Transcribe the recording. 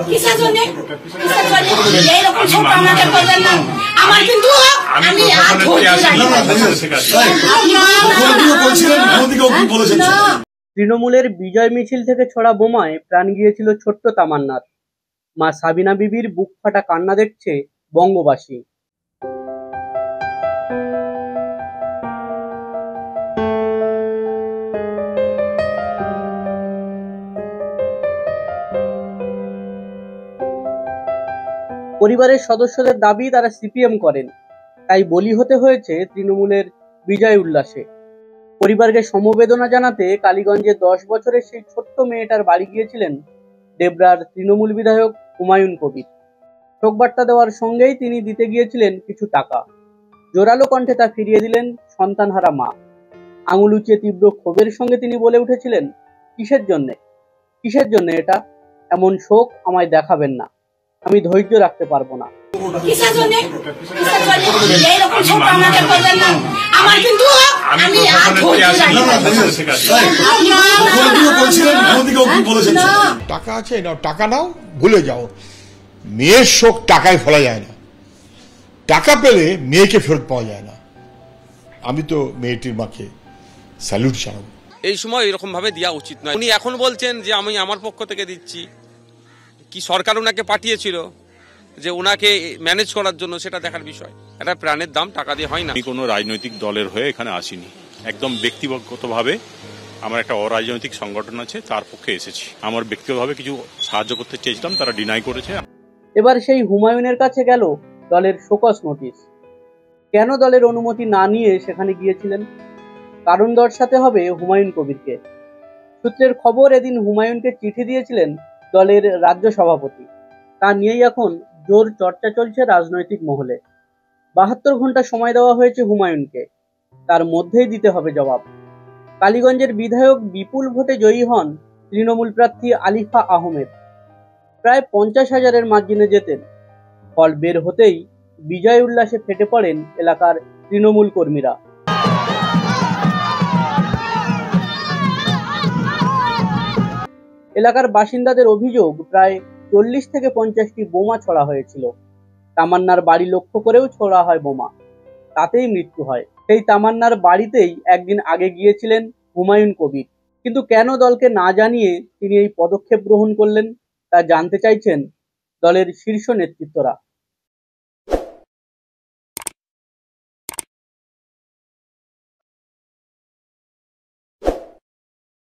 কিসের জন্য এইরকম ছোট আমাকে করবেন না। আমার কিন্তু আমি তৃণমূলের বিজয় মিছিল থেকে ছড়া বোমায় প্রাণ গিয়েছিল ছোট্ট তামান্নার। মা সাবিনা বিবির বুক ফাটা কান্না দেখছে বঙ্গবাসী। পরিবারের সদস্যদের দাবি তারা সিপিএম করেন, তাই বলি হতে হয়েছে তৃণমূলের বিজয় উল্লাসে। পরিবারকে সমবেদনা জানাতে কালীগঞ্জে 10 বছরের সেই ছোট্ট মেয়েটার বাড়ি গিয়েছিলেন দেবরার তৃণমূল বিধায়ক হুমায়ুন কবির। শোকবার্তা দেওয়ার সঙ্গেই তিনি দিতে গিয়েছিলেন কিছু টাকা। জোরালো কণ্ঠে তা ফিরিয়ে দিলেন সন্তানহারা মা। আঙুল উঁচিয়ে তীব্র ক্ষোভের সঙ্গে তিনি বলে উঠেছিলেন, কিসের জন্য এটা? এমন শোক আমায় দেখাবেন না, আমি ধৈর্য রাখতে পারবো না। টাকা আছে নাও, টাকা নাও, ভুলে যাও। মেয়ের শোক টাকায় ফেলা যায় না, টাকা পেলে মেয়েকে ফেরত পাওয়া যায় না। আমি তো মেয়েটির মাকে স্যালুট জানাবো। এই সময় এরকম ভাবে দেওয়া উচিত নয়। উনি এখন বলছেন যে আমি আমার পক্ষ থেকে দিচ্ছি, কি সরকার ওনাকে পাঠিয়েছিল যে ওনাকে ম্যানেজ করার জন্য, সেটা দেখার বিষয়। এটা প্রাণের দাম টাকা দিয়ে হয় না। আমি কোনো রাজনৈতিক দলের হয়ে এখানে আসিনি, একদম ব্যক্তিগতভাবে আমার একটা অরাজনৈতিক সংগঠন আছে, তার পক্ষে এসেছি। আমার ব্যক্তিগতভাবে কিছু সাহায্য করতে চেয়েছিলাম, তারা ডিনাই করেছে। এবার সেই হুমায়ুনের কাছে গেল দলের শোকজ নোটিশ। কেন দলের অনুমতি না নিয়ে সেখানে গিয়েছিলেন? কারণ দর্শাতে হবে হুমায়ুন কবিরকে। সূত্রের খবর, এদিন হুমায়ুনকে চিঠি দিয়েছিলেন দলের রাজ্য সভাপতি। তা নিয়েই এখন জোর চর্চা চলছে রাজনৈতিক মহলে। 72 ঘন্টা সময় দেওয়া হয়েছে হুমায়ুনকে, তার মধ্যেই দিতে হবে জবাব। কালীগঞ্জের বিধায়ক বিপুল ভোটে জয়ী হন তৃণমূল প্রার্থী আলিফা আহমেদ। প্রায় 50,000-এর মার্জিনে জেতেন। ফল বের হতেই বিজয় উল্লাসে ফেটে পড়েন এলাকার তৃণমূল কর্মীরা। এলাকার বাসিন্দাদের অভিযোগ, প্রায় 40 থেকে 50টি বোমা ছোড়া হয়েছিল। তামান্নার বাড়ি লক্ষ্য করেও ছোড়া হয় বোমা, তাতেই মৃত্যু হয়। সেই তামান্নার বাড়িতেই একদিন আগে গিয়েছিলেন হুমায়ুন কবির। কিন্তু কেন দলকে না জানিয়ে তিনি এই পদক্ষেপ গ্রহণ করলেন, তা জানতে চাইছেন দলের শীর্ষ নেতৃত্বরা।